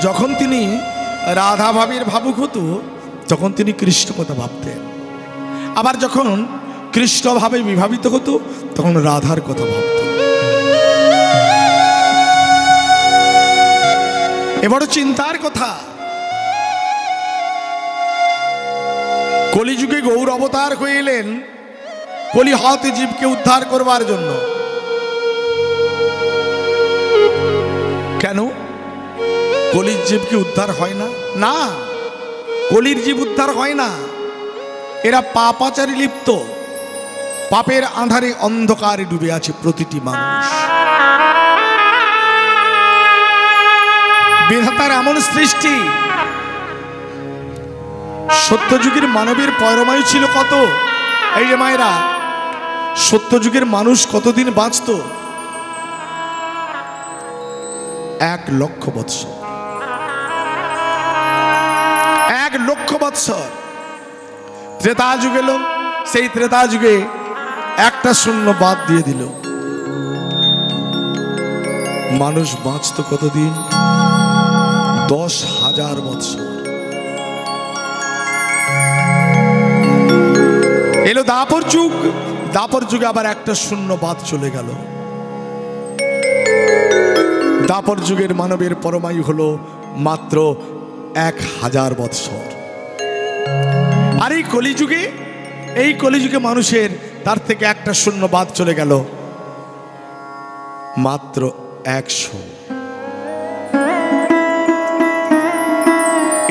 যখন তিনি রাধা ভাবের ভাবুক হতো তখন তিনি কৃষ্ণ কথা ভাবতেন, আবার যখন কৃষ্ণ ভাবে বিভাবিত হতো তখন রাধার কথা ভাবত। এবার চিন্তার কথা, কলিযুগে গৌর অবতার হয়ে এলেন কলি হতে জীবকে উদ্ধার করবার জন্য। কেন কলির জীব কি উদ্ধার হয় না? না, কলির জীব উদ্ধার হয় না। এরা পাপাচারে লিপ্ত, পাপের আঁধারে অন্ধকারে ডুবে আছে প্রতিটি মানুষ। বিধাতার এমন সৃষ্টি, সত্যযুগের মানবের পয়রমায়ু ছিল কত? এই যে মায়েরা, সত্যযুগের মানুষ কতদিন বাঁচত? 1,00,000 বৎসর। 1,00,000 বৎসর। ত্রেতা যুগ এলো, সেই ত্রেতা যুগে একটা শূন্য বাদ দিয়ে দিল। মানুষ বাঁচত কতদিন? 10,000 বৎসর। এলো দাপর যুগ, দাপর যুগে আবার একটা শূন্য বাদ চলে গেল। দাপর যুগের মানবের পরমায়ু হলো মাত্র 1,000 বৎসর। আর এই কলিযুগে, এই কলিযুগে মানুষের তার থেকে একটা শূন্য বাদ চলে গেল, মাত্র 100।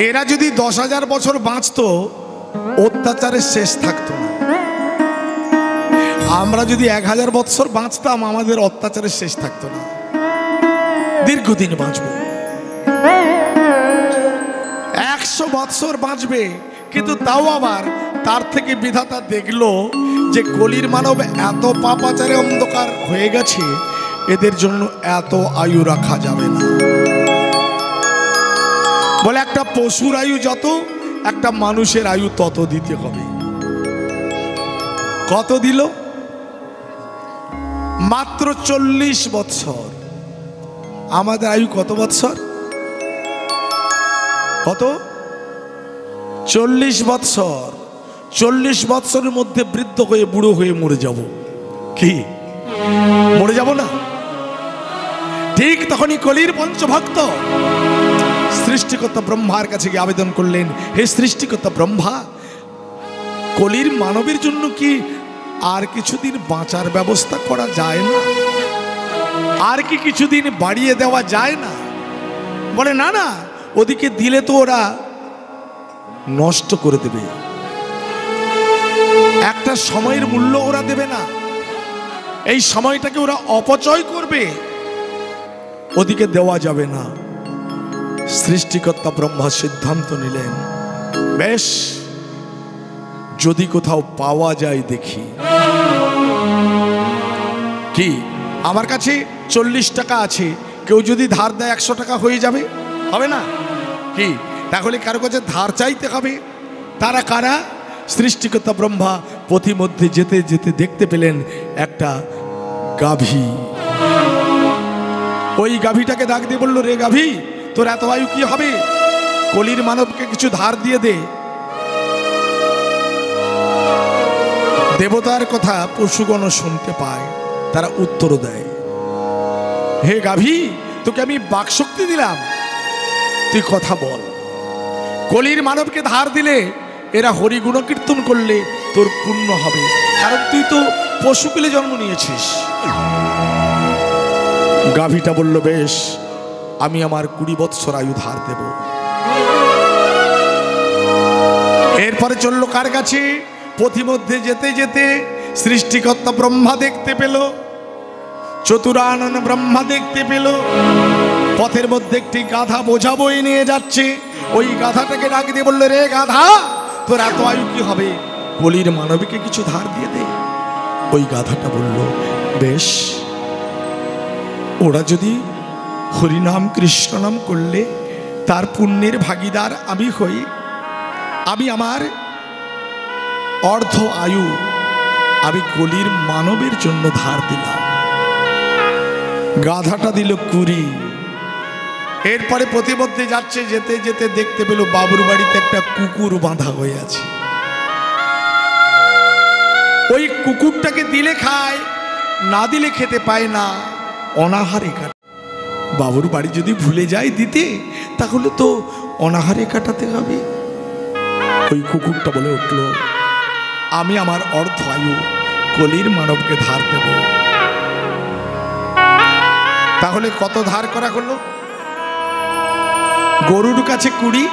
এরা যদি 10,000 বছর বাঁচত, অত্যাচারের শেষ থাকতো না। আমরা যদি 1,000 বৎসর বাঁচতাম, আমাদের অত্যাচারের শেষ থাকতো না, দীর্ঘদিন বাঁচব। 100 বৎসর বাঁচবে, কিন্তু তাও আবার তার থেকে বিধাতা দেখলো যে কলির মানব এত পাপাচারে অন্ধকার হয়ে গেছে, এদের জন্য এত আয়ু রাখা যাবে না। বলে একটা পশুর আয়ু যত, একটা মানুষের আয়ু তত দিতে হবে। কত দিল? মাত্র 40 বৎসর। আমাদের আয়ু কত বৎসর? কত? 40 বৎসর। 40 বৎসরের মধ্যে বৃদ্ধ হয়ে বুড়ো হয়ে মরে যাব। কি মরে যাব না? ঠিক তখনই কলির পঞ্চভক্ত সৃষ্টিকর্তা ব্রহ্মার কাছে গিয়ে আবেদন করলেন, হে সৃষ্টিকর্তা ব্রহ্মা, কলির মানবের জন্য কি আর কিছুদিন বাঁচার ব্যবস্থা করা যায় না? আর কি কিছুদিন বাড়িয়ে দেওয়া যায় না? বলে না না, ওদিকে দিলে তো ওরা নষ্ট করে দেবে, একটা সময়ের মূল্য ওরা দেবে না, এই সময়টাকে ওরা অপচয় করবে, ওদিকে দেওয়া যাবে না। সৃষ্টিকর্তা ব্রহ্মা সিদ্ধান্ত নিলেন, বেশ, যদি কোথাও পাওয়া যায় দেখি। কি, আমার কাছে 40 টাকা আছে, কেউ যদি ধার দেয় 100 টাকা হয়ে যাবে, হবে না? কি, তাহলে কারো কাছে ধার চাইতে হবে। তারা কারা? সৃষ্টিকর্তা ব্রহ্মা পথিমধ্যে যেতে যেতে দেখতে পেলেন একটা গাভী। ওই গাভীটাকে ডাক দিয়ে বলল, রে গাভী, তোর এত আয়ু কি হবে? কলির মানবকে কিছু ধার দিয়ে দে। দেবতার কথা পশুগণ শুনতে পায়, তারা উত্তর দেয়, হে গাভী, তোকে আমি বাকশক্তি দিলাম, তুই কথা বল। কলির মানবকে ধার দিলে, এরা হরি গুণ কীর্তন করলে তোর পুণ্য হবে, কারণ তুই তো পশুকুলে জন্ম নিয়েছিস। গাভীটা বলল, বেশ, আমি আমার 20 বৎসর আয়ু ধার দেব। এরপরে চললো কার কাছে? পথিমধ্যে যেতে যেতে সৃষ্টিকর্তা ব্রহ্মা দেখতে পেল, চতুরানন ব্রহ্মা দেখতে পেল, পথের মধ্যে একটি গাধা বোঝা বয়ে নিয়ে যাচ্ছে। ওই গাধাটাকে ডাক দিয়ে বললো, রে গাধা, তোর এত আয়ু কি হবে? কলির মানবীকে কিছু ধার দিয়ে দে। ওই গাধাটা বলল, বেশ, ওরা যদি হরিনাম কৃষ্ণ নাম করলে তার পুণ্যের ভাগিদার আমি হই, আমি আমার অর্ধ আয়ু আমি কলির মানবের জন্য ধার দিলাম। গাধাটা দিল 20, এরপরে প্রতিমধ্যে যাচ্ছে, যেতে যেতে দেখতে পেল বাবুর বাড়িতে একটা কুকুর বাঁধা হয়ে আছে। ওই কুকুরটাকে দিলে খায়, না দিলে খেতে পায় না, অনাহারে কাটে। বাবুর বাড়ি যদি ভুলে যায় দিতে, তাহলে তো অনাহারে কাটাতে হবে। ওই কুকুরটা বলে উঠল, আমি আমার অর্ধ আয়ু কলির মানবকে ধার দেব। তাহলে কত ধার করা হলো? গরুর কাছে 20,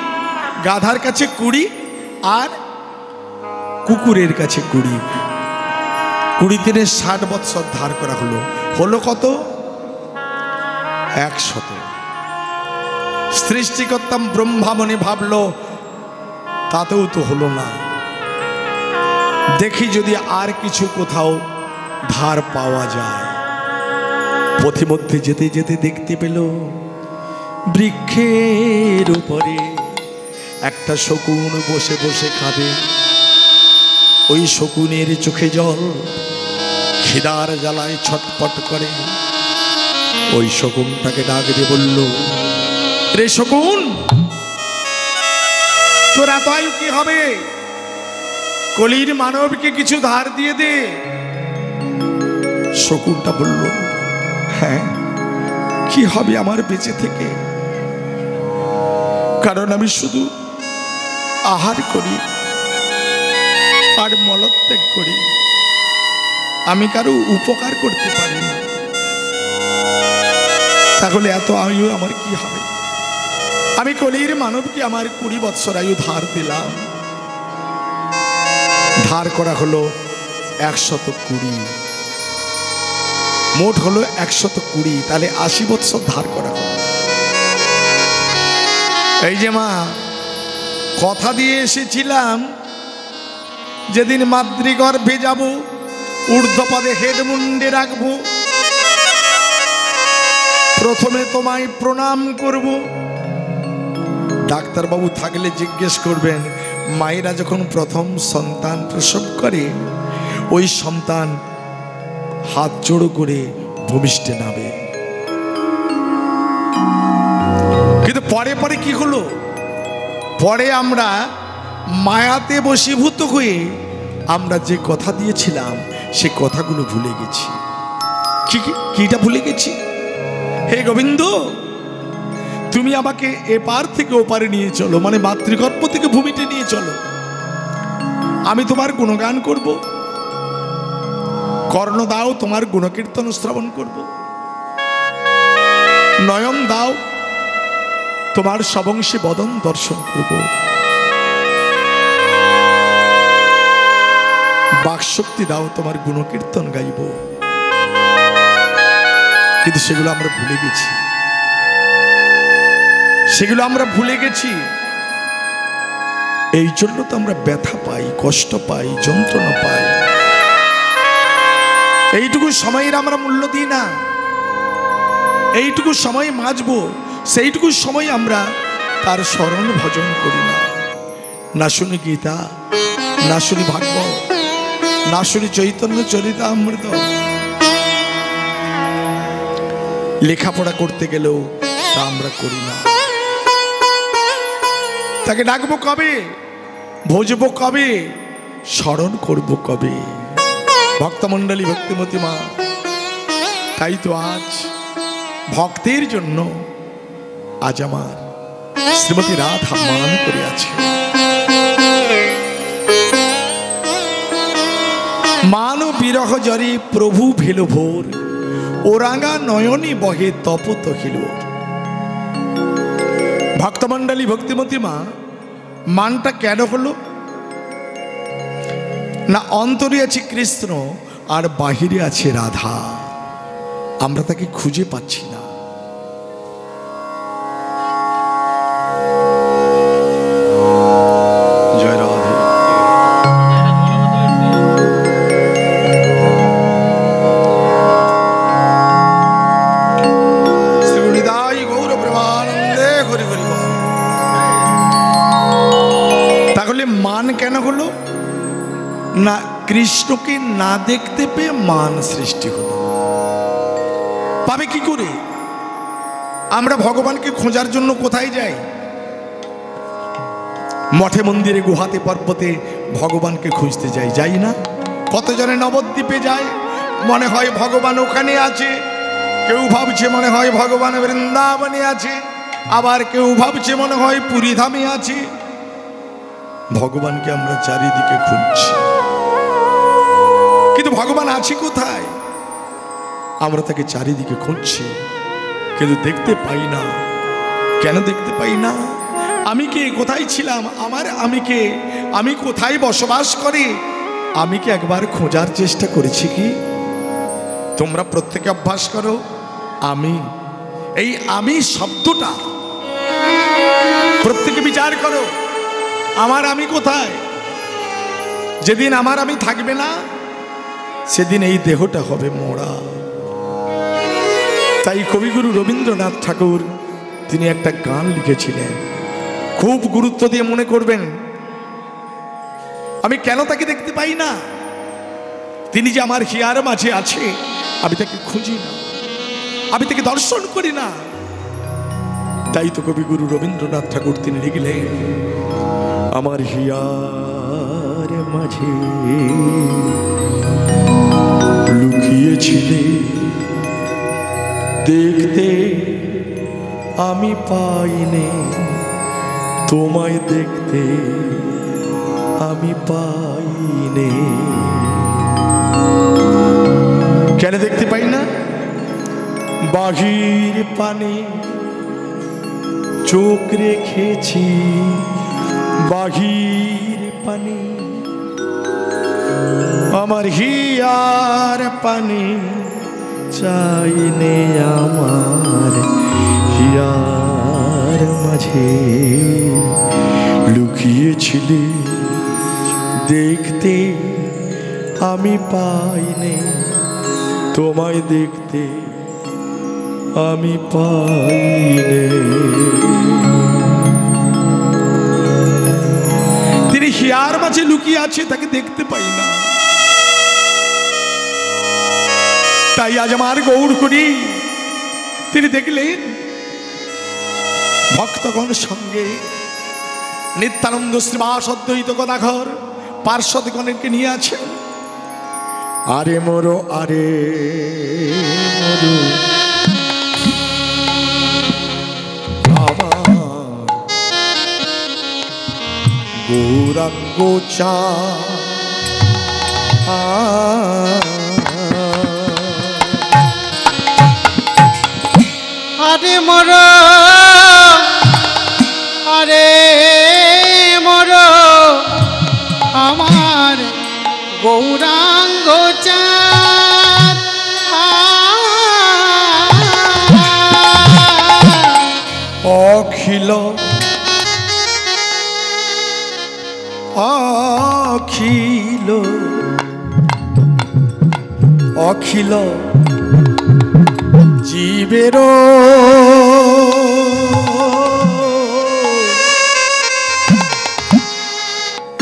গাধার কাছে 20, আর কুকুরের কাছে 20। 20 দিনে 60 বৎসর ধার করা হলো। হলো কত? 100। সৃষ্টিকর্তা ব্রহ্মা মনে ভাবলো, তাতেও তো হলো না, দেখি যদি আর কিছু কোথাও ধার পাওয়া যায়। পথিমধ্যে যেতে যেতে দেখতে পেল বৃক্ষের উপরে একটা শকুন বসে বসে কাঁদে। ওই শকুনের চোখে জল, খিদার জ্বালায় ছটপট করে। ওই শকুনটাকে ডাক দিয়ে বলল, রে শকুন, তোর এত আয়ু কি হবে? কলির মানবকে কিছু ধার দিয়ে দে। শকুনটা বলল, হ্যাঁ, কি হবে আমার বেঁচে থেকে? কারণ আমি শুধু আহার করি আর মলত্যাগ করি, আমি কারো উপকার করতে পারি না। তাহলে এত আয়ু আমার কি হবে? আমি কলির মানবকে আমার 20 বৎসর আয়ু ধার দিলাম। ধার করা হলো 120, মোট হলো 120। তাহলে 80 বৎসর ধার করা হলো। এই যে মা, কথা দিয়ে এসেছিলাম, যেদিন মাতৃগর্ভে যাব, ঊর্ধ্বপদে হেড মুন্ডে রাখবো, প্রথমে তোমায় প্রণাম করব। ডাক্তারবাবু থাকলে জিজ্ঞেস করবেন, মায়েরা যখন প্রথম সন্তান প্রসব করে, ওই সন্তান হাত জোড়ো করে ভূমিষ্ঠে নামে। কিন্তু পরে পরে কি হলো? পরে আমরা মায়াতে বশীভূত হয়ে আমরা যে কথা দিয়েছিলাম, সে কথাগুলো ভুলে গেছি। কিটা ভুলে গেছি? হে গোবিন্দ, তুমি আমাকে এপার থেকে ওপারে নিয়ে চলো, মানে মাতৃগর্ভ থেকে ভূমিতে নিয়ে চলো। আমি তোমার গুণগান করব, কর্ণ দাও, তোমার গুণকীর্তন শ্রবণ করব। নয়ন দাও, তোমার সবংশী বদন দর্শন করব। বাকশক্তি দাও, তোমার গুণকীর্তন গাইব। কিন্তু সেগুলো আমরা ভুলে গেছি, সেগুলো আমরা ভুলে গেছি। এই জন্য তো আমরা ব্যথা পাই, কষ্ট পাই, যন্ত্রণা পাই। এইটুকু সময়ের আমরা মূল্য দিই না। এইটুকু সময় বাঁচবো, সেইটুকু সময় আমরা তার স্মরণ ভজন করি না। না শুনি গীতা, না শুনি ভাগবত, না শুনি চৈতন্য চরিতামৃত। লেখাপড়া করতে গেলেও তা আমরা করি না। তাকে ডাকবো কবে? ভজবো কবে? স্মরণ করবো কবে? ভক্তমণ্ডলী, ভক্তিমতী মা, তাই তো আজ ভক্তের জন্য আজ আমার শ্রীমতী রাধা মান করে আছে। মান বিরহ জরে প্রভু ভেলো ভোর, ওরাঙ্গা নয়নে বহে তপত হিলোর। ভক্তমণ্ডলী, ভক্তিমতী মা, মানটা কেন হলো না? অন্তরে আছে কৃষ্ণ আর বাহিরে আছে রাধা, আমরা তাকে খুঁজে পাচ্ছি না। জয় রাধে। শ্রীগুণিদায় গৌর প্রেমানন্দে হরি হরি বল। তাহলে মান কেন হলো না? কৃষ্ণকে না দেখতে পেয়ে মান সৃষ্টি হলো। পাবে কি করে? আমরা ভগবানকে খোঁজার জন্য কোথায় যাই? মঠে মন্দিরে গুহাতে পর্বতে ভগবানকে খুঁজতে যাই না? কতজনে নবদ্বীপে যায়, মনে হয় ভগবান ওখানে আছে। কেউ ভাবছে মনে হয় ভগবান বৃন্দাবনে আছে, আবার কেউ ভাবছে মনে হয় পুরী ধামে আছে। ভগবানকে আমরা চারিদিকে খুঁজছি, কিন্তু ভগবান আছে কোথায়? আমরা তাকে চারিদিকে খুঁজছি, কিন্তু দেখতে পাই না। কেন দেখতে পাই না? আমি কে? কোথায় ছিলাম? আমি কে? আমি কোথায় বসবাস করি? আমি কি একবার খোঁজার চেষ্টা করেছি কি? তোমরা প্রত্যেকে অভ্যাস করো। এই আমি শব্দটা প্রত্যেকে বিচার করো, আমি কোথায়? যেদিন আমি থাকবে না, সেদিন এই দেহটা হবে মোড়া। তাই কবিগুরু রবীন্দ্রনাথ ঠাকুর তিনি একটা গান লিখেছিলেন, খুব গুরুত্ব দিয়ে মনে করবেন। আমি কেন তাকে দেখতে পাই না? তিনি যে আমার হিয়ার মাঝে আছে, আমি তাকে খুঁজি না, আমি তাকে দর্শন করি না। তাই তো কবিগুরু রবীন্দ্রনাথ ঠাকুর তিনি লিখলেন, আমার হিয়ার মাঝে লুকিয়েছিলে, দেখতে আমি পাইনে, তোমায় দেখতে আমি পাইনে। কেন দেখতে পাই না? বাহির পানে চোখ রেখেছি, বাহির পানে আমার হিয়ার পানে চাইনে, আমার হিয়ার মাঝে লুকিয়েছিলে, দেখতে আমি পাইনে, তোমায় দেখতে আমি পাইনে। তিনি হিয়ার মাঝে লুকিয়ে আছে, তাকে দেখতে পাই না। তাই আজ আমার গৌর করি তিনি দেখলেন ভক্তগণ সঙ্গে নিত্যানন্দ শ্রীবাস অদ্বৈত গদাধর পার্শ্বদগণকে নিয়ে আছেন। আরে মোরো, আরে মোরো আমার গৌরাঙ্গ চা, আরে মোরো, আরে মোরো আমার গৌরাঙ্গ চাঁদ, অখিল অখিল অখিল জীবের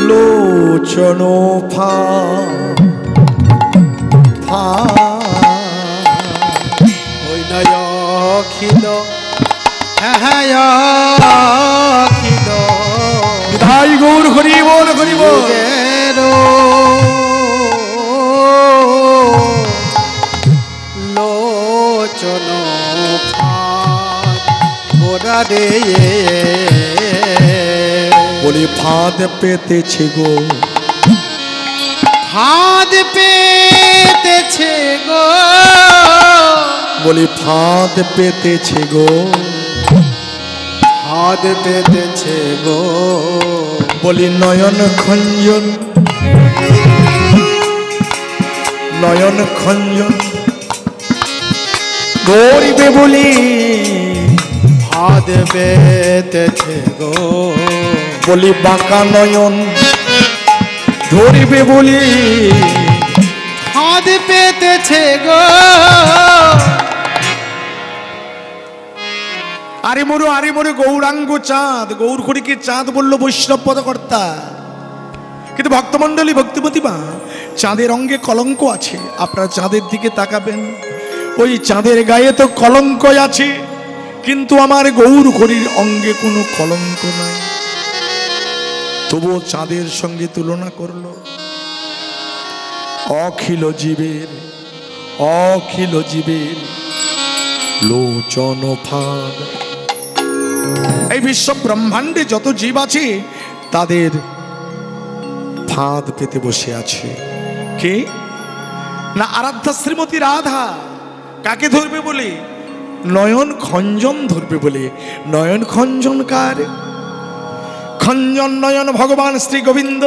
লোচন ফা ওই নয় অখিল, হ্যাঁ অখিল বিধাই গৌর হরি বল, হরি বল। লোচন গোরা রে বলি ফাঁদ পেতেছে গো, ফাঁদ পেতেছে গো, বলি ফাঁদ পেতেছে গো, ফাঁদ পেতেছে গো, বলি নয়ন খঞ্জন, নয়ন খঞ্জন ধরিবে বলি, ফাঁদ পেতেছে গো, বলি বাঁকা নয়ন ধরিবে বলি, ফাঁদ পেতেছে গো। আরে মোরে গৌরাঙ্গ চাঁদ, গৌর হরিকে চাঁদ বলল বৈষ্ণব পদকর্তা। কিন্তু ভক্তমণ্ডলী, ভক্তিমতী মা, চাঁদের অঙ্গে কলঙ্ক আছে। আপনারা চাঁদের দিকে তাকাবেন, ওই চাঁদের গায়ে তো কলঙ্ক আছে। কিন্তু আমার গৌর হরির অঙ্গে কোনো কলঙ্ক নাই। তবুও চাঁদের সঙ্গে তুলনা করলো। অখিল জীবের লোচন ফাঁদ। এই বিশ্ব ব্রহ্মাণ্ডে যত জীব আছে তাদের ফাঁদ পেতে বসে আছে। কে না? আরাধ্যা শ্রীমতী রাধা। কাকে ধরবে বলে? নয়ন খঞ্জন ধরবে বলে। নয়ন খঞ্জন কার? খঞ্জন নয়ন ভগবান শ্রী গোবিন্দ।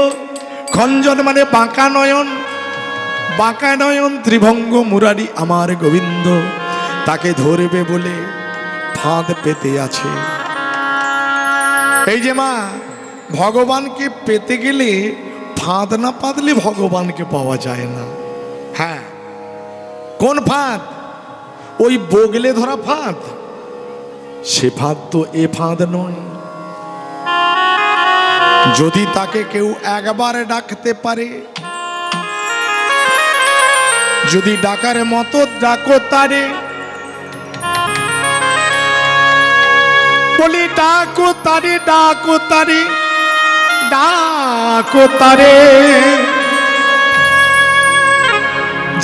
খঞ্জন মানে বাঁকা নয়ন। বাঁকা নয়ন ত্রিভঙ্গ মুরারি আমার গোবিন্দ। তাকে ধরবে বলে ফাঁদ পেতে আছে। এই যে মা, ভগবানকে পেতে গেলে ফাঁদ না পাতলে ভগবানকে পাওয়া যায় না। হ্যাঁ, কোন ফাঁদ? ওই বগলে ধরা ফাঁদ। সে ফাঁদ তো এ ফাঁদ নয়। যদি তাকে কেউ একবার ডাকতে পারে, যদি ডাকার মতো ডাকো তারে, বলি ডাকো তারে, ডাকো তারে, ডাকো তারে।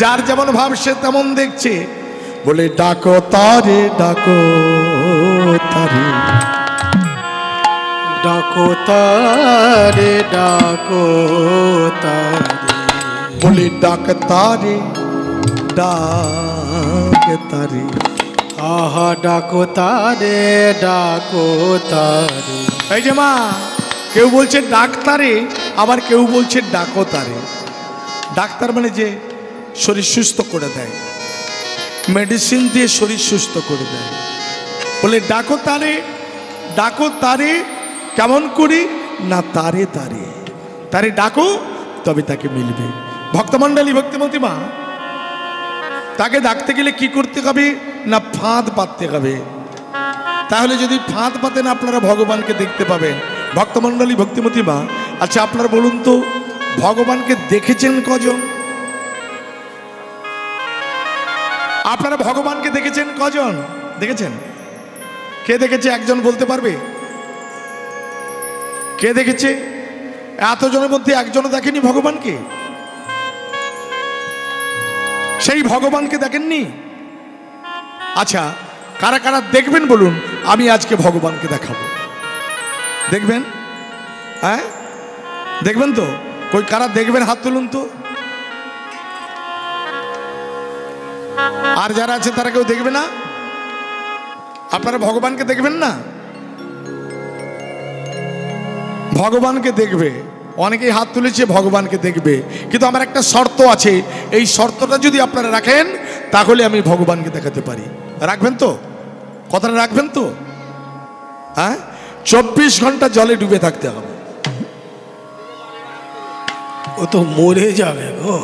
যার যেমন ভাব সে তেমন দেখছে। বলে ডাকো তারে, ডাকো তারে, ডাকো তারে, ডাকো তারে। বলে ডাক তারে, ডাক তারে। আহা ডাকো তারে, ডাকো তারে। এই যে মা, কেউ বলছে ডাক্তারে, আবার কেউ বলছে ডাকো তারে। ডাক্তার মানে যে শরীর সুস্থ করে দেয়, মেডিসিন দিয়ে শরীর সুস্থ করে দেয়। বলে ডাকো তারে, ডাকো তারে। কেমন করি না? তারে তারে তারে ডাকো, তবে তাকে মিলবে। ভক্তমণ্ডলী, ভক্তিমতী মা, তাকে ডাকতে গেলে কি করতে হবে না? ফাঁদ পাততে হবে। তাহলে যদি ফাঁদ পাতেন আপনারা ভগবানকে দেখতে পাবেন। ভক্তমণ্ডলী, ভক্তিমতী মা, আচ্ছা আপনারা বলুন তো, ভগবানকে দেখেছেন কজন? আপনারা ভগবানকে দেখেছেন কজন? দেখেছেন? কে দেখেছে? একজন বলতে পারবে? কে দেখেছে? এতজনের মধ্যে একজনও দেখেনি ভগবানকে? সেই ভগবানকে দেখেননি? আচ্ছা, কারা কারা দেখবেন বলুন? আমি আজকে ভগবানকে দেখাবো। দেখবেন? হ্যাঁ, দেখবেন তো? কই কারা দেখবেন? হাত তুলুন তো। আর যারা আছে তারা কেউ দেখবে না? আপনারা ভগবানকে দেখবেন না? ভগবানকে দেখবে। অনেকেই হাত তুলেছে ভগবানকে দেখবে, কিন্তু আমার একটা শর্ত আছে। এই শর্তটা যদি আপনারা রাখেন তাহলে আমি ভগবানকে দেখাতে পারি। রাখবেন তো? কথাটা রাখবেন তো? হ্যাঁ, 24 ঘন্টা জলে ডুবে থাকতে হবে। ও তো মরে যাবে গো।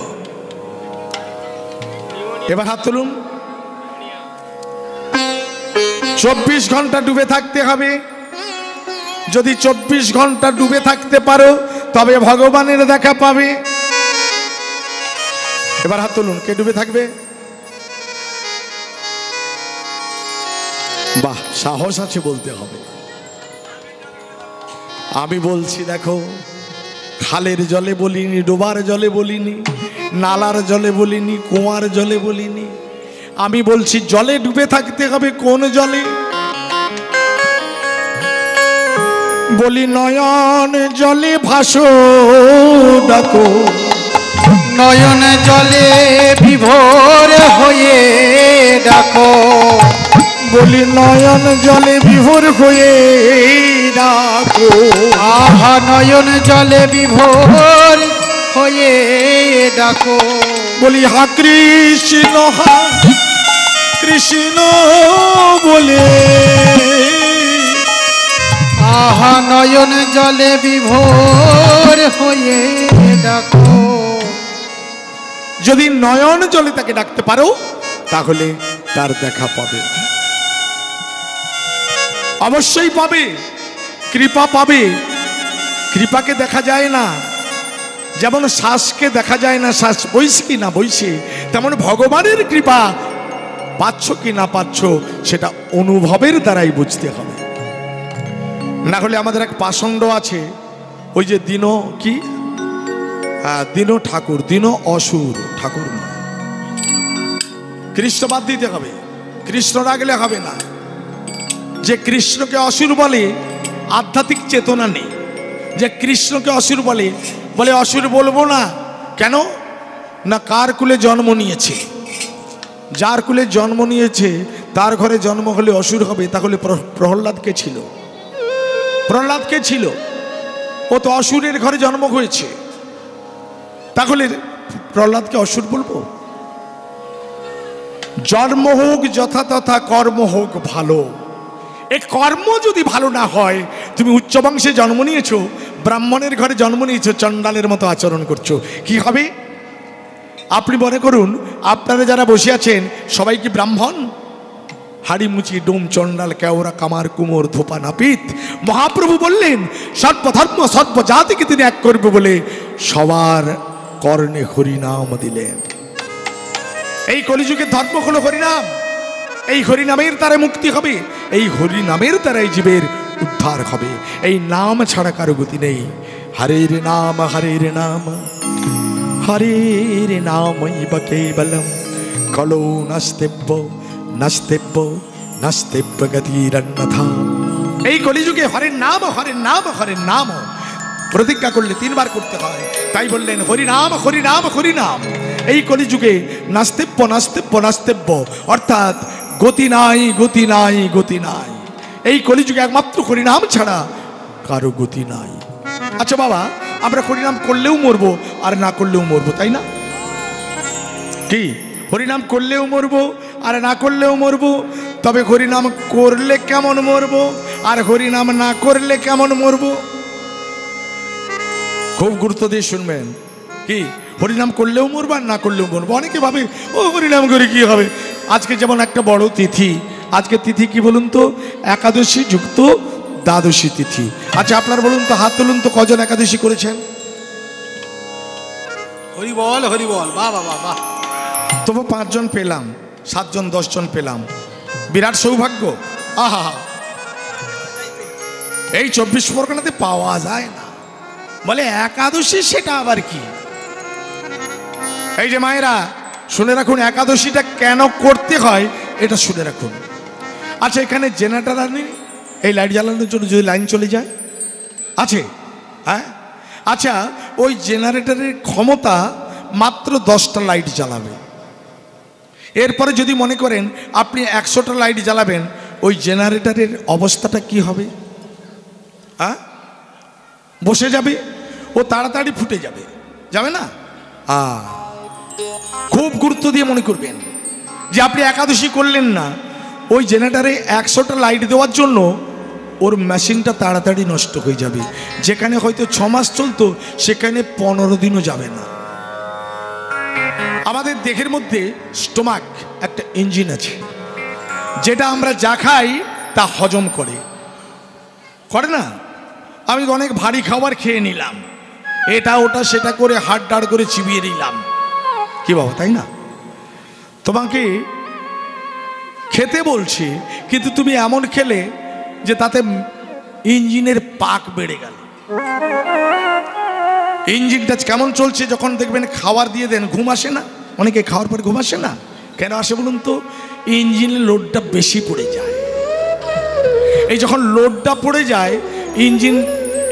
এবার হাত তুলুন। 24 ঘন্টা ডুবে থাকতে হবে। যদি 24 ঘন্টা ডুবে থাকতে পারো তবে ভগবানের দেখা পাবে। এবার হাত তুলুন, কে ডুবে থাকবে? বাহ, সাহস আছে বলতে হবে। আমি বলছি দেখো, খালের জলে বলিনি, ডোবার জলে বলিনি, নালার জলে বলিনি, কুয়ার জলে বলিনি। আমি বলছি জলে ডুবে থাকতে হবে। কোন জলে? বলি নয়ন জলে ভাসো ডাকো। নয়ন জলে বিভোর হয়ে ডাকো। বলি নয়ন জলে বিভোর হয়ে ডাকো। আহা নয়ন জলে বিভোর হয়ে ডাকো। বলি হা কৃষ্ণ, হা কৃষ্ণ বলে। আহা নয়ন জলে বিভোর হয়ে ডাকো। যদি নয়ন জলে তাকে ডাকতে পারো তাহলে তার দেখা পাবে, অবশ্যই পাবে, কৃপা পাবে। কৃপাকে দেখা যায় না, যেমন শ্বাসকে দেখা যায় না, শ্বাস বইছে কি না বইছে, তেমন ভগবানের কৃপা পাচ্ছ কি না পাচ্ছ সেটা অনুভবের দ্বারাই বুঝতে হবে। না হলে আমাদের এক পাষণ্ড আছে, ওই যে দিন কি দিন ঠাকুর, দিন অসুর, ঠাকুর নয়। কৃষ্ণ বাদ দিতে হবে, কৃষ্ণ রাখলে হবে না। যে কৃষ্ণকে অসুর বলে আধ্যাত্মিক চেতনা নেই। যে কৃষ্ণকে অসুর বলে, বলে অসুর বলবো না কেন না, কার কুলে জন্ম নিয়েছে, যার কুলে জন্ম নিয়েছে তার ঘরে জন্ম হলে অসুর হবে। তাহলে প্রহ্লাদ কে ছিল? প্রহ্লাদ কে ছিল? ও তো অসুরের ঘরে জন্ম হয়েছে, তাহলে প্রহ্লাদকে অসুর বলবো? জন্ম হোক যথাতথা, কর্ম হোক ভালো। এই কর্ম যদি ভালো না হয়, তুমি উচ্চ বংশে জন্ম নিয়েছো, ব্রাহ্মণের ঘরে জন্ম নিয়েছো, চণ্ডালের মতো আচরণ করছো, কি হবে? আপনি মনে করুন আপনারা যারা বসে আছেন সবাই কি ব্রাহ্মণ? হাড়ি মুচি ডোম চণ্ডাল কেওড়া কামার কুমোর ধোপা নাপিত। মহাপ্রভু বললেন সর্বধর্ম সর্বজাতিকে তিনি এক করবে বলে সবার কর্ণে হরিনাম দিলেন। এই কলিযুগের ধর্ম হলো হরিনাম। এই হরিনামের দ্বারা মুক্তি হবে, এই হরিনামের দ্বারাই জীবের উদ্ধার হবে। এই নাম ছাড়া কারো গতি নেই। হরের নাম, হরের নাম, হরের নামৈব কেবলম কলো নাস্তেব্য নাস্তেব্য নাস্তেব্য গতিরন্যথা। এই কলিযুগে হরের নাম, হরের নাম, হরের নাম প্রতিজ্ঞা করলে 3 বার করতে হয়। তাই বললেন হরিনাম, হরিনাম, হরিনাম। এই কলিযুগে নাস্তেব্য নাস্তেব্য নাস্তেব্য, অর্থাৎ গতি নাই, গতি নাই, গতি নাই। এই কলিযুগে একমাত্র হরিনাম ছাড়া কারো গতি নাই। আচ্ছা বাবা, আমরা হরিনাম করলেও মরবো আর না করলেও মরবো, তাই না? কি হরিনাম করলেও মরবো আর না করলেও মরবো। তবে হরিনাম করলে কেমন মরবো আর হরিনাম না করলে কেমন মরবো? খুব গুরুত্ব দিয়ে শুনবেন। কি হরিনাম করলেও মরবো আর না করলেও মরবো। অনেকে ভাবে ও হরিনাম করে কি হবে। আজকে যেমন একটা বড় তিথি, আজকে তিথি কি বলুন তো? একাদশী যুক্ত দ্বাদশী তিথি। আচ্ছা আপনার বলুন তো, হাত তুলুন তো, কজন একাদশী করেছেন? হরি বল, হরি বল, বাহ বাহ বাহ। তবু 5 জন পেলাম, 7 জন 10 জন পেলাম, বিরাট সৌভাগ্য। আহা, এই 24 পরগনাতে পাওয়া যায় না। বলে একাদশী, সেটা আবার কি? এই যে মায়েরা শুনে রাখুন, একাদশীটা কেন করতে হয় এটা শুনে রাখুন। আচ্ছা এখানে জেনারেটর নেই, এই লাইট জ্বালানোর জন্য যদি লাইন চলে যায় আছে? হ্যাঁ, আচ্ছা ওই জেনারেটরের ক্ষমতা মাত্র 10টা লাইট জ্বালাবে। এরপরে যদি মনে করেন আপনি 100টা লাইট জ্বালাবেন, ওই জেনারেটরের অবস্থাটা কি হবে? হ্যাঁ, বসে যাবে, ও তাড়াতাড়ি ফুটে যাবে, যাবে না? খুব গুরুত্ব দিয়ে মনে করবেন যে আপনি একাদশী করলেন না, ওই জেনারেটরে 100টা লাইট দেওয়ার জন্য ওর মেশিনটা তাড়াতাড়ি নষ্ট হয়ে যাবে। যেখানে হয়তো 6 মাস চলতো সেখানে 15 দিনও যাবে না। আমাদের দেহের মধ্যে স্টোমাক একটা ইঞ্জিন আছে, যেটা আমরা যা খাই তা হজম করে না? আমি অনেক ভারী খাবার খেয়ে নিলাম, এটা ওটা সেটা করে হাড় ডাড় করে চিবিয়ে নিলাম, কি বাবা, তাই না? তোমাকে খেতে বলছি, কিন্তু তুমি এমন খেলে যে তাতে ইঞ্জিনের পাক বেড়ে গেল। ইঞ্জিনটা কেমন চলছে যখন দেখবেন খাবার দিয়ে দেন, ঘুম আসে না? অনেকে খাওয়ার পর ঘুম আসে না, কেন আসে বলুন তো? ইঞ্জিনের লোডটা বেশি পড়ে যায়। এই যখন লোডটা পড়ে যায়,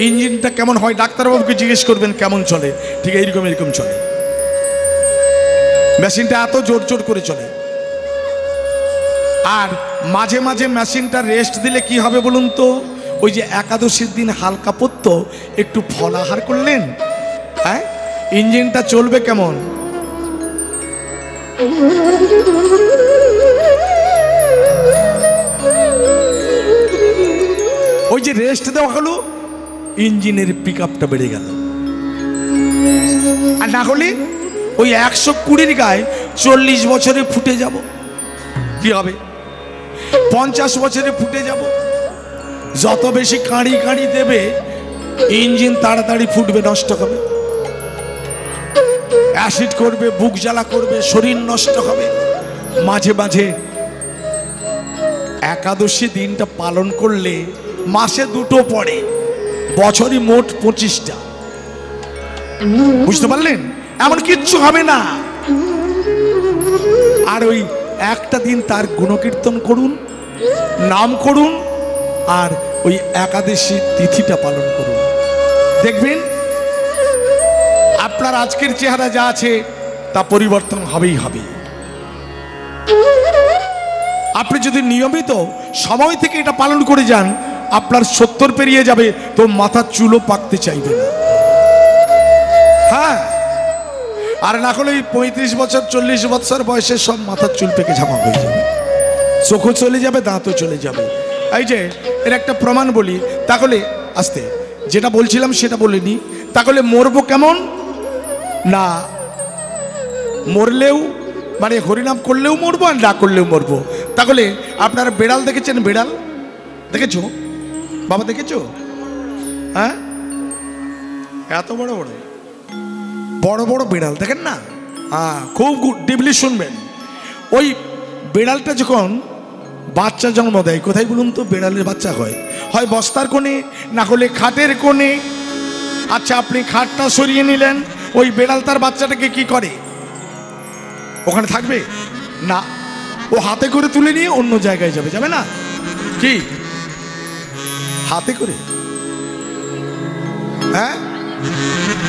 ইঞ্জিনটা কেমন হয়? ডাক্তারবাবুকে জিজ্ঞেস করবেন কেমন চলে, ঠিক এইরকম এরকম চলে। মেশিনটা এত জোর জোর করে চলে। আর মাঝে মাঝে মেশিনটা রেস্ট দিলে কি হবে বলুন তো? ওই যে একাদশীর দিন হালকা পত্য একটু ফল আহার করলেন, হ্যাঁ, ইঞ্জিনটা চলবে কেমন? ওই যে রেস্ট দেওয়া হলো, ইঞ্জিনের পিক আপটা বেড়ে গেল। আর না হলে ওই 120-র গায়ে 40 বছরে ফুটে যাব, কি হবে? 50 বছরে ফুটে যাব। যত বেশি কাঁড়ি কাঁড়ি দেবে, ইঞ্জিন তাড়াতাড়ি ফুটবে, নষ্ট হবে, অ্যাসিড করবে, বুক জ্বালা করবে, শরীর নষ্ট হবে। মাঝে মাঝে একাদশী দিনটা পালন করলে মাসে 2টো পড়ে, বছরই মোট 25টা। বুঝতে পারলেন? এমন কিচ্ছু হবে না। আর ওই একটা দিন তার গুণকীর্তন করুন, নাম করুন, আর ওই একাদশী তিথিটা পালন করুন। দেখবেন আপনার আজকের চেহারা যা আছে তা পরিবর্তন হবেই হবে। আপনি যদি নিয়মিত সময় থেকে এটা পালন করে যান, আপনার 70 পেরিয়ে যাবে তো মাথার চুলও পাকতে চাইবে না। হ্যাঁ, আর না হলে 35 বছর 40 বছর বয়সে সব মাথার চুল পেকে ঝামা হয়ে যাবে, চোখও চলে যাবে, দাঁতও চলে যাবে। এই যে এর একটা প্রমাণ বলি, তাহলে আস্তে যেটা বলছিলাম সেটা বলিনি। তাহলে মরবো কেমন না, মরলেও মানে হরিনাম করলেও মরবো আর না করলেও মরবো। তাহলে আপনারা বেড়াল দেখেছেন? বেড়াল দেখেছো বাবা? দেখেছো? হ্যাঁ, এত বড় বড় বড় বড় বেড়াল দেখেন না? হ্যাঁ, খুব ডিপলি শুনবেন। ওই বেড়ালটা যখন বাচ্চা জন্ম দেয়, কোথায় বলুন তো বেড়ালের বাচ্চা হয়? হয় বস্তার কোণে, না হলে খাটের কোণে। আচ্ছা, আপনি খাটটা সরিয়ে নিলেন, ওই বেড়াল তার বাচ্চাটাকে কি করে? ওখানে থাকবে না, ও হাতে করে তুলে নিয়ে অন্য জায়গায় যাবে। যাবে না? কি হাতে করে? হ্যাঁ,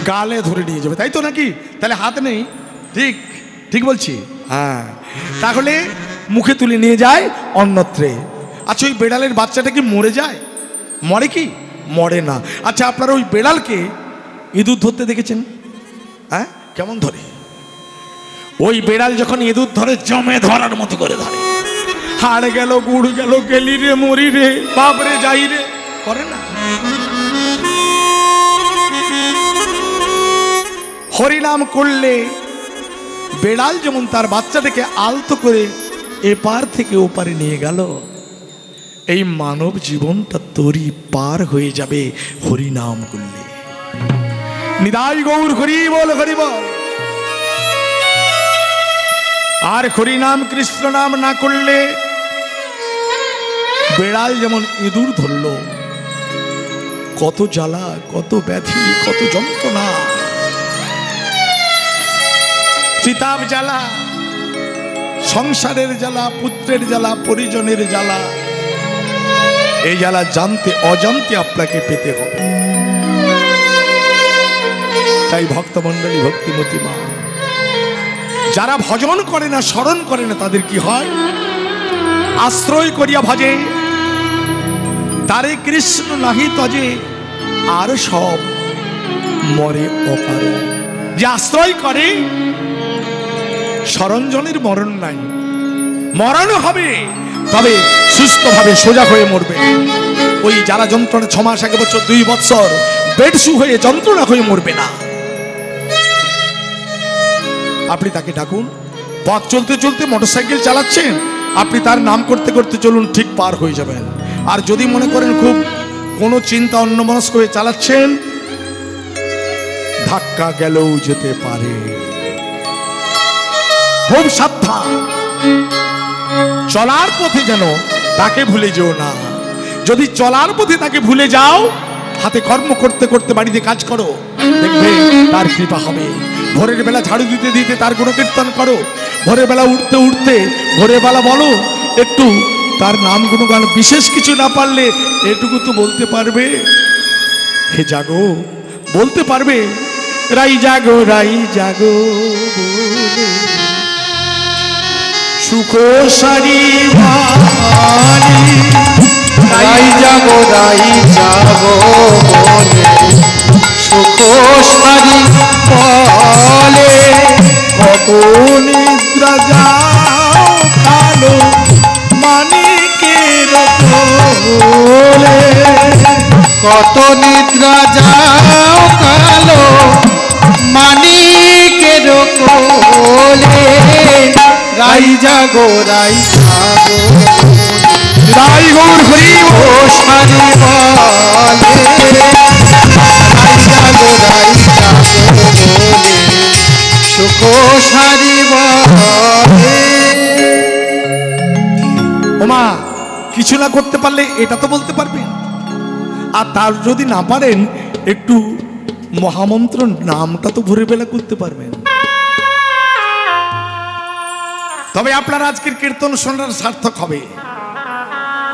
গালে ধরে নিয়ে যাবে, তাই তো নাকি? তাহলে হাত নেই, ঠিক ঠিক বলছি? হ্যাঁ, তাহলে মুখে তুলে নিয়ে যায় অন্যত্রে। আচ্ছা, ওই বেড়ালের বাচ্চাটা কি মরে যায়? মরে কি? মরে না। আচ্ছা, আপনারা ওই বেড়ালকে ইঁদুর ধরতে দেখেছেন? হ্যাঁ, কেমন ধরে? ওই বেড়াল যখন ইঁদুর ধরে জমে ধরার মতো করে ধরে। হাড় গেল, গুড় গেল, গেলি রে মরি রে, বাবরে যাই রে করে না? হরিনাম করলে বেড়াল যেমন তার বাচ্চাটাকে আলতো করে এপার থেকে ওপারে নিয়ে গেল, এই মানব জীবনটা তরি পার হয়ে যাবে হরিনাম করলে। নিদাই গৌর হরি বল, হরি বল। আর হরিনাম কৃষ্ণ নাম না করলে বেড়াল যেমন ইঁদুর ধরলো, কত জ্বালা, কত ব্যাধি, কত যন্ত্রণা, চিতাব জ্বালা, সংসারের জ্বালা, পুত্রের জ্বালা, পরিজনের জ্বালা। এই জ্বালা জানতে অজান্তে আপনাকে পেতে হবে। তাই ভক্তমণ্ডলী, ভক্তিমতী মা, যারা ভজন করে না, স্মরণ করে না, তাদের কি হয়? আশ্রয় করিয়া ভজে তারে কৃষ্ণ নাহি তজে, আর সব মরে অকারণ। যে আশ্রয় করে, স্মরণজনের মরণ নাই, মরণ হবে তবে সুস্থভাবে সোজা হয়ে মরবে। ওই যারা যন্ত্রণা 6 মাস, 1 বছর, 2 বছর বেডসু হয়ে যন্ত্রণা হয়ে মরবে না। আপনি তাকে ডাকুন। পথ চলতে চলতে মোটরসাইকেল চালাচ্ছেন, আপনি তার নাম করতে করতে চলুন, ঠিক পার হয়ে যাবেন। আর যদি মনে করেন খুব কোনো চিন্তা অন্যমনস্ক হয়ে চালাচ্ছেন, ধাক্কা গেলেও যেতে পারে। খুব সাবধান, চলার পথে যেন তাকে ভুলে যেও না। যদি চলার পথে তাকে ভুলে যাও, হাতে কর্ম করতে করতে বাড়িতে কাজ করো, দেখবে তার কৃপা হবে। ভোরের বেলা ঝাড়ু দিতে দিতে তার গুণকীর্তন করো, ভোরের বেলা উঠতে উঠতে ভোরের বেলা বলো একটু তার নাম গুণগান। বিশেষ কিছু না পারলে এটুকু তো বলতে পারবে, হে জাগো, বলতে পারবে রাই জাগো, রাই জাগো বলে সুখ সারি রাই জাগো, রাই জাগো বলে সুখ সারি বলে। কত নিদ্রা যাও কালো মানিকের কোলে, কত নিদ্রা যাও কালো মানিকের কোলে। রাই জাগো, রাই জাগো, রাই গৌর হরি ও সারি বলে। রাই জাগো, রাই জাগো বলে সুখ সারি বলে। ওমা, কিছু না করতে পারলে এটা তো বলতে পারবেন। আর তার যদি না পারেন একটু মহামন্ত্র নামটা তো ভোরবেলা করতে পারবেন। তবে আপনার আজকের কীর্তন শোনার সার্থক হবে।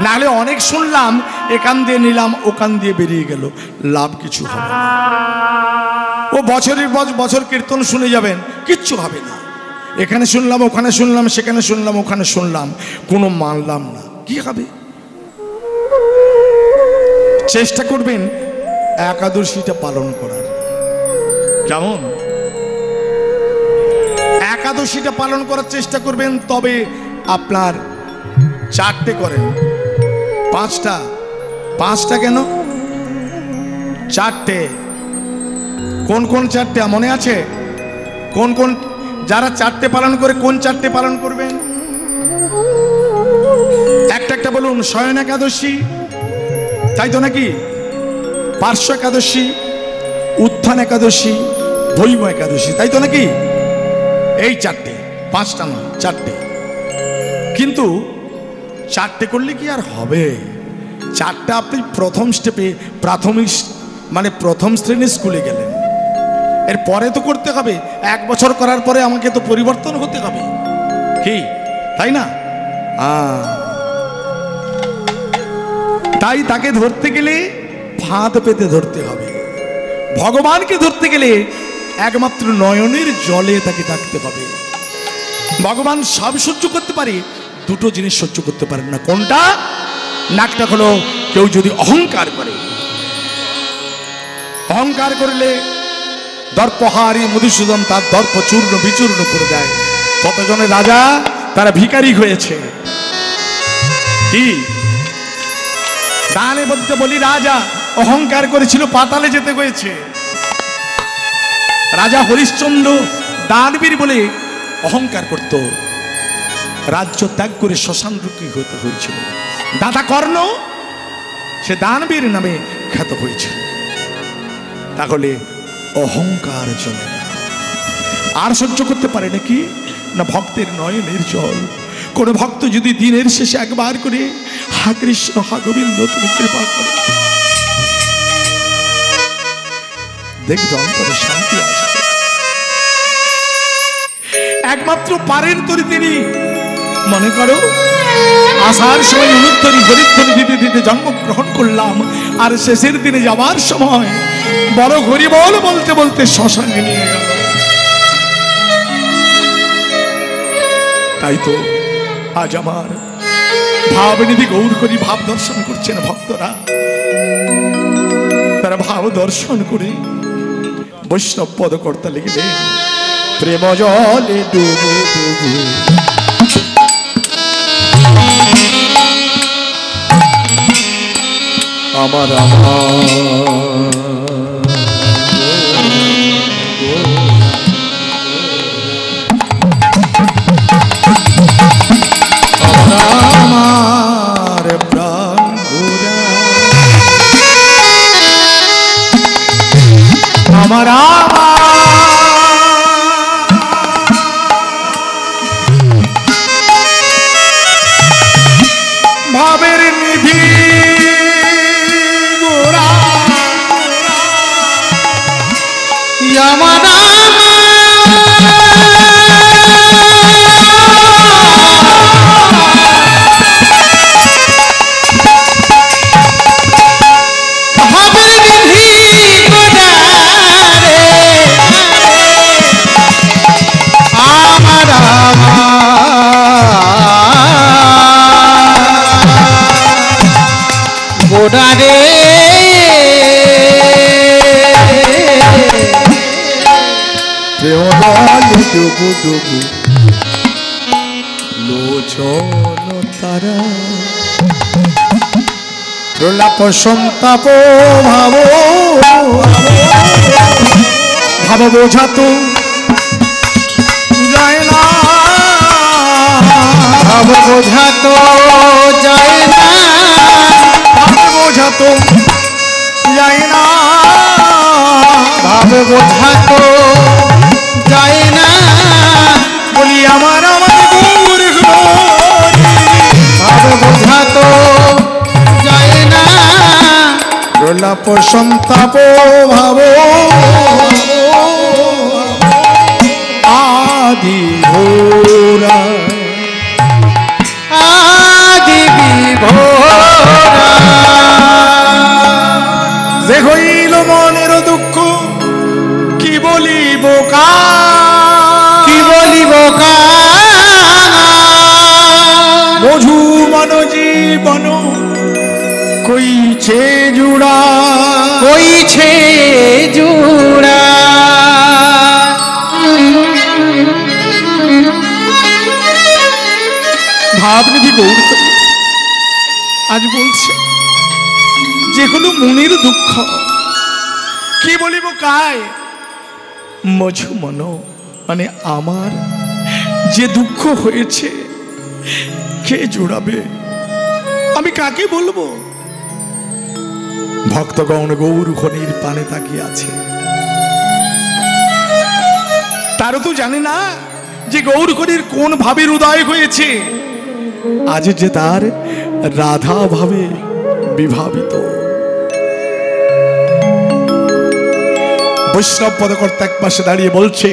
নাহলে অনেক শুনলাম, এখান দিয়ে নিলাম, ওখান দিয়ে বেরিয়ে গেল, লাভ কিছু হবে না। ও বছরের বছর কীর্তন শুনে যাবেন, কিচ্ছু হবে না। এখানে শুনলাম, ওখানে শুনলাম, সেখানে শুনলাম, ওখানে শুনলাম, কোনো মানলাম না, কি হবে? চেষ্টা করবেন একাদশীটা পালন করার। কেমন? একাদশীটা পালন করার চেষ্টা করবেন। তবে আপনার 4টে করেন, 5টা কেন 4টে? কোন কোন 4টে মনে আছে? কোন কোন যারা 4টে পালন করে কোন 4টে পালন করবেন? একটা বলুন। শয়ন একাদশী, তাই তো নাকি? পার্শ্ব একাদশী, উত্থান একাদশী, ভৈম একাদশী, তাই তো নাকি? এই 4টে, 5টা নয়, 4টে। কিন্তু 4টে করলে কি আর হবে? 4টা আপনি প্রথম স্টেপে, প্রাথমিক মানে প্রথম শ্রেণীর স্কুলে গেলেন, এর পরে তো করতে হবে। 1 বছর করার পরে আমাকে তো পরিবর্তন হতে হবে, কি তাই না? তাই তাকে ধরতে গেলে ফাঁদ পেতে ধরতে হবে। ভগবানকে ধরতে গেলে একমাত্র নয়নের জলে তাকে ডাকতে হবে। ভগবান সব সহ্য করতে পারে, 2টো জিনিস সহ্য করতে পারেন না। কোনটা? নাকটা হলো কেউ যদি অহংকার করে, অহংকার করলে দর্পহারী মধুসূদন তার দর্প চূর্ণ বিচূর্ণ করে দেয়। কতজনের রাজা তারা ভিখারি হয়েছে। কি দানে বলতে বলি, রাজা অহংকার করেছিল, পাতালে যেতে হয়েছে। রাজা হরিশ্চন্দ্র দানবীর বলে অহংকার করত, রাজ্য ত্যাগ করে শ্মশান রুখি হতে হয়েছিল। দাদা কর্ণ সে দানবীর নামে খ্যাত হয়েছিল। তাহলে অহংকার চলে না। আর সহ্য করতে পারে নাকি? না ভক্তের নয়নের জল। কোন ভক্ত যদি দিনের শেষে একবার করে হা কৃষ্ণ হা গোবিন্দ তুমি কৃপা করো, দেখবে অন্তরে শান্তি আসবে। একমাত্র পারেন তরি তিনি। মনে করো আসার সময় অনুত্তরী হরিধ্বনি দিতে দিতে জন্মগ্রহণ করলাম, আর শেষের দিনে যাবার সময় বড় হরিবল বলতে বলতে শ্মশানে নিয়ে গেল। তাই তো আজ আমার ভাবনিধি গৌর করি ভাব দর্শন করছেন ভক্তরা। তারা ভাব দর্শন করে বৈষ্ণব পদকর্তা লিখলেন, প্রেম জলে ডুবু ডুবু আমার আমার প্রাণ ঘুরা আমার ভাবের নিধি গোরা আমার গোডারে ডুবু ডুবু লোচন তারা প্রলাপ সন্তাপ ভাব ভাব বোঝাতো যায় না, ভাব বোঝাতো যায় না, ভাব বোঝাতো যায় না, ভাব বোঝাতো যায় না, বলি আমার আমার গৌর হরি, ভাব বোঝা তো যায় না প্রলাপ সন্তাপ ভাব আদি ঘোরা আদি বিভোরা যে হইল মনের দুঃখ কি বলিব কি বলিব মধু মন জীবন কইছে জুড়া কইছে জুড়া ভাবনিধি গৌর আজ বলছে যে হলো মনের দুঃখ কি বলিব কায় মধু মন মানে আমার যে দুঃখ হয়েছে কে জোড়াবে আমি কাকে বলবো ভক্তগণ গৌর খনির পানে তাকিয়ে আছে তারও তো জানে না যে গৌর খনির কোন ভাবের উদয় হয়েছে আজ যে তার রাধা ভাবে বিভাবিত বৈষ্ণব পদকর্তা এক পাশে দাঁড়িয়ে বলছে